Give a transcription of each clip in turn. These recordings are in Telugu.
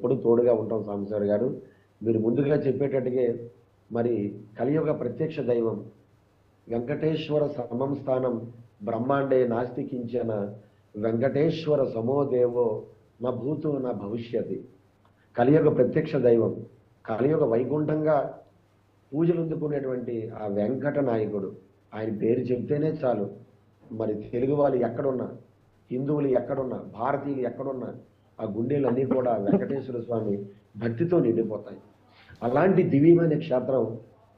ఎప్పుడు తోడుగా ఉంటాం సాంబశివరావు గారు. మీరు ముందుగా చెప్పేటట్టుగా మరి కలియుగ ప్రత్యక్ష దైవం వెంకటేశ్వర సమం స్థానం బ్రహ్మాండే నాస్తి కించన వెంకటేశ్వర సమో దేవో నా భూతో నా భవిష్యతి. కలియుగ ప్రత్యక్ష దైవం, కలియుగ వైకుంఠంగా పూజలు అందుకునేటువంటి ఆ వెంకట నాయకుడు, ఆయన పేరు చెప్తేనే చాలు మరి తెలుగు వాళ్ళు ఎక్కడున్నా, హిందువులు ఎక్కడున్నా, భారతీయులు ఎక్కడున్నా ఆ గుండెలన్నీ కూడా వెంకటేశ్వర స్వామి భక్తితో నిండిపోతాయి. అలాంటి దివ్యమైన క్షేత్రం,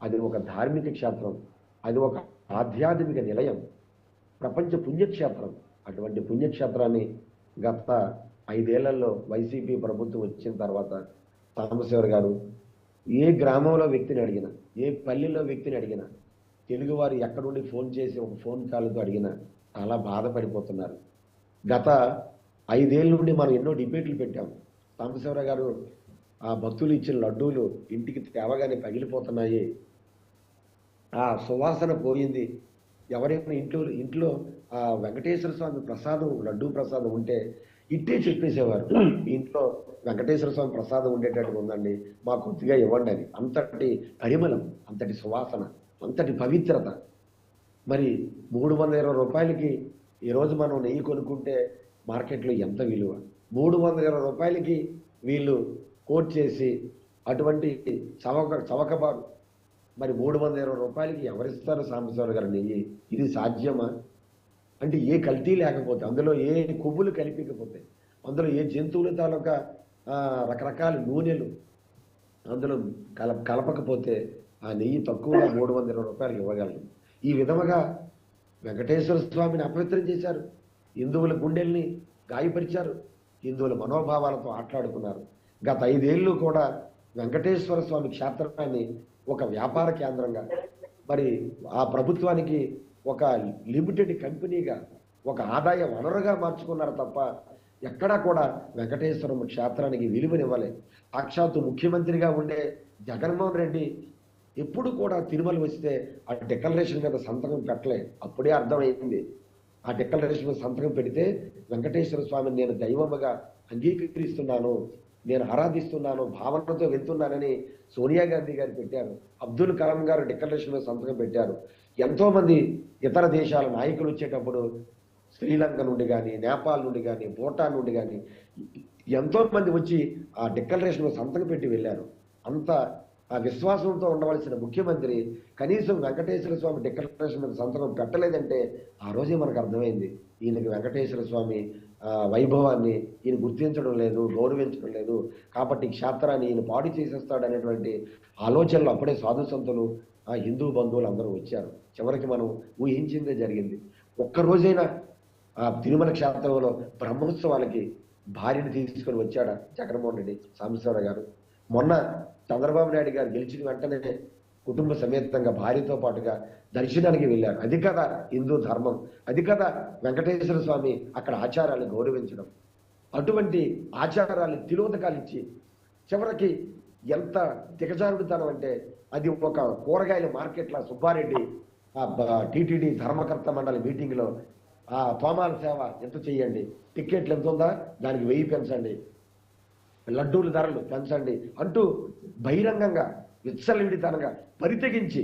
అది ఒక ధార్మిక క్షేత్రం, అది ఒక ఆధ్యాత్మిక నిలయం, ప్రపంచ పుణ్యక్షేత్రం. అటువంటి పుణ్యక్షేత్రాన్ని గత 5 ఏళ్లలో వైసీపీ ప్రభుత్వం వచ్చిన తర్వాత సాంబశివరావు గారు ఏ గ్రామంలో వ్యక్తిని అడిగినా, ఏ పల్లెల్లో వ్యక్తిని అడిగినా, తెలుగువారు ఎక్కడుండి ఫోన్ చేసి ఒక ఫోన్ కాల్తో అడిగినా చాలా బాధపడిపోతున్నారు. గత 5 ఏళ్ళ నుండి మనం ఎన్నో డిబేట్లు పెట్టాం. సాంబశివరావు గారు ఆ భక్తులు ఇచ్చిన లడ్డూలు ఇంటికి తేవగానే పగిలిపోతున్నాయి, ఆ సువాసన పోయింది. ఎవరైనా ఇంట్లో ఆ వెంకటేశ్వర స్వామి ప్రసాదం, లడ్డూ ప్రసాదం ఉంటే ఇట్టే చెప్పేసేవారు, ఇంట్లో వెంకటేశ్వర స్వామి ప్రసాదం ఉండేటట్టుగా ఉందండి, మాకు కొద్దిగా ఇవ్వండి అని. అంతటి పరిమళం, అంతటి సువాసన, అంతటి పవిత్రత. మరి 320 రూపాయలకి ఈరోజు మనం నెయ్యి కొనుక్కుంటే మార్కెట్లో ఎంత విలువ? 320 రూపాయలకి వీళ్ళు కోట్ చేసి అటువంటి చవకబారు మరి 320 రూపాయలకి ఎవరిస్తారు సాంబశివరావు గారు నెయ్యి? ఇది సాధ్యమా? అంటే ఏ కల్తీ లేకపోతే, అందులో ఏ కొవ్వులు కలిపకపోతే, అందులో ఏ జంతువుల తాలూకా రకరకాల నూనెలు అందులో కలపకపోతే ఆ నెయ్యి తక్కువగా 320 రూపాయలు ఇవ్వగలరు. ఈ విధముగా వెంకటేశ్వర స్వామిని అపవిత్రం చేశారు, హిందువుల గుండెల్ని గాయపరిచారు, హిందువుల మనోభావాలతో ఆటలాడుకున్నారు. గత 5 ఏళ్ళు కూడా వెంకటేశ్వర స్వామి క్షేత్రాన్ని ఒక వ్యాపార కేంద్రంగా, మరి ఆ ప్రభుత్వానికి ఒక లిమిటెడ్ కంపెనీగా, ఒక ఆదాయ వనరుగా మార్చుకున్నారు తప్ప ఎక్కడా కూడా వెంకటేశ్వరం క్షేత్రానికి విలువనివ్వలే. సాక్షాత్తు ముఖ్యమంత్రిగా ఉండే జగన్మోహన్ రెడ్డి ఎప్పుడు కూడా తిరుమల వస్తే ఆ డిక్లరేషన్ మీద సంతకం పెట్టలే. అప్పుడే అర్థమైంది, ఆ డిక్లరేషన్ మీద సంతకం పెడితే వెంకటేశ్వర స్వామిని నేను దైవముగా అంగీకరిస్తున్నాను, నేను ఆరాధిస్తున్నాను, భావనతో వెళ్తున్నానని సోనియా గాంధీ గారు పెట్టారు. అబ్దుల్ కలాం గారు డిక్లరేషన్ మీద సంతకం పెట్టారు. ఎంతో మంది ఇతర దేశాల నాయకులు వచ్చేటప్పుడు శ్రీలంక నుండి కానీ, నేపాల్ నుండి కానీ, భూటాన్ నుండి కానీ ఎంతో మంది వచ్చి ఆ డిక్లరేషన్ మీద సంతకం పెట్టి వెళ్ళారు. అంత ఆ విశ్వాసంతో ఉండవలసిన ముఖ్యమంత్రి కనీసం వెంకటేశ్వర స్వామి డిక్లరేషన్ మీద సంతకం పెట్టలేదంటే ఆ రోజే మనకు అర్థమైంది, ఈయనకి వెంకటేశ్వర స్వామి వైభవాన్ని ఈయన గుర్తించడం లేదు, గౌరవించడం లేదు, కాబట్టి క్షేత్రాన్ని ఈయన పాడు చేసేస్తాడు అనేటువంటి ఆలోచనలు అప్పుడే సాధు సంతులు, ఆ హిందూ బంధువులు అందరూ వచ్చారు. చివరికి మనం ఊహించిందే జరిగింది. ఒక్కరోజైనా ఆ తిరుమల క్షేత్రంలో బ్రహ్మోత్సవాలకి భార్యను తీసుకొని వచ్చాడా జగన్మోహన్ రెడ్డి, సాంబశివరావు గారు? మొన్న చంద్రబాబు నాయుడు గారు గెలిచిన వెంటనే కుటుంబ సమేతంగా భార్యతో పాటుగా దర్శనానికి వెళ్ళారు. అది కదా హిందూ ధర్మం, అది కదా వెంకటేశ్వర స్వామి అక్కడ ఆచారాలను గౌరవించడం. అటువంటి ఆచారాలు తిలోదకాలు ఇచ్చి చివరికి ఎంత దిగజారుడుతనం అంటే, అది ఒక కూరగాయల మార్కెట్ల సుబ్బారెడ్డి టీటీడీ ధర్మకర్త మండలి మీటింగ్లో ఆ తోమాల సేవ ఎంత చేయండి, టిక్కెట్లు ఎంత ఉందా దానికి 1000 పెంచండి, లడ్డూల ధరలు పెంచండి అంటూ బహిరంగంగా విచ్చలవిడితనంగా పరితెగించి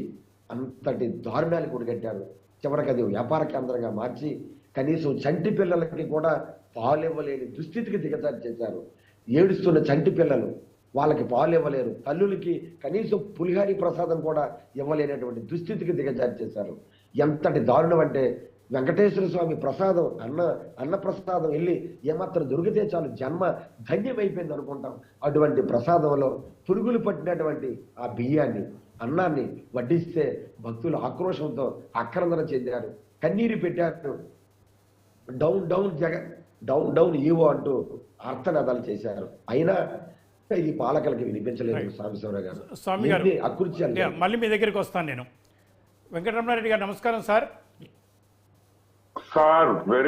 అంతటి దారుణాలకు ఒడిగట్టారు. చివరికి అది వ్యాపార కేంద్రంగా మార్చి కనీసం చంటి పిల్లలకి కూడా పాలు ఇవ్వలేని దుస్థితికి దిగజారి చేశారు. ఏడుస్తున్న చంటి పిల్లలు, వాళ్ళకి పాలు ఇవ్వలేరు, తల్లులకి కనీసం పులిహారి ప్రసాదం కూడా ఇవ్వలేనటువంటి దుస్థితికి దిగజారి చేశారు. ఎంతటి దారుణం అంటే, వెంకటేశ్వర స్వామి ప్రసాదం అన్న ప్రసాదం వెళ్ళి ఏమాత్రం దొరికితే చాలు జన్మ ధన్యమైపోయింది అనుకుంటాం. అటువంటి ప్రసాదంలో పురుగులు పట్టినటువంటి ఆ బియ్యాన్ని, అన్నాన్ని వడ్డిస్తే భక్తులు ఆక్రోశంతో ఆక్రందన చెందారు, కన్నీరు పెట్టారు, down down Jagan, down down EO అంటూ ఆర్తనాదాలు చేశారు. అయినా ఈ పాలకులకి వినిపించలేదు. సాంబశివరావు గారు స్వామి గారు అకృత్యాలు. మళ్ళీ మీ దగ్గరికి వస్తాను నేను. వెంకటరమణారెడ్డి గారు నమస్కారం సార్. Sir very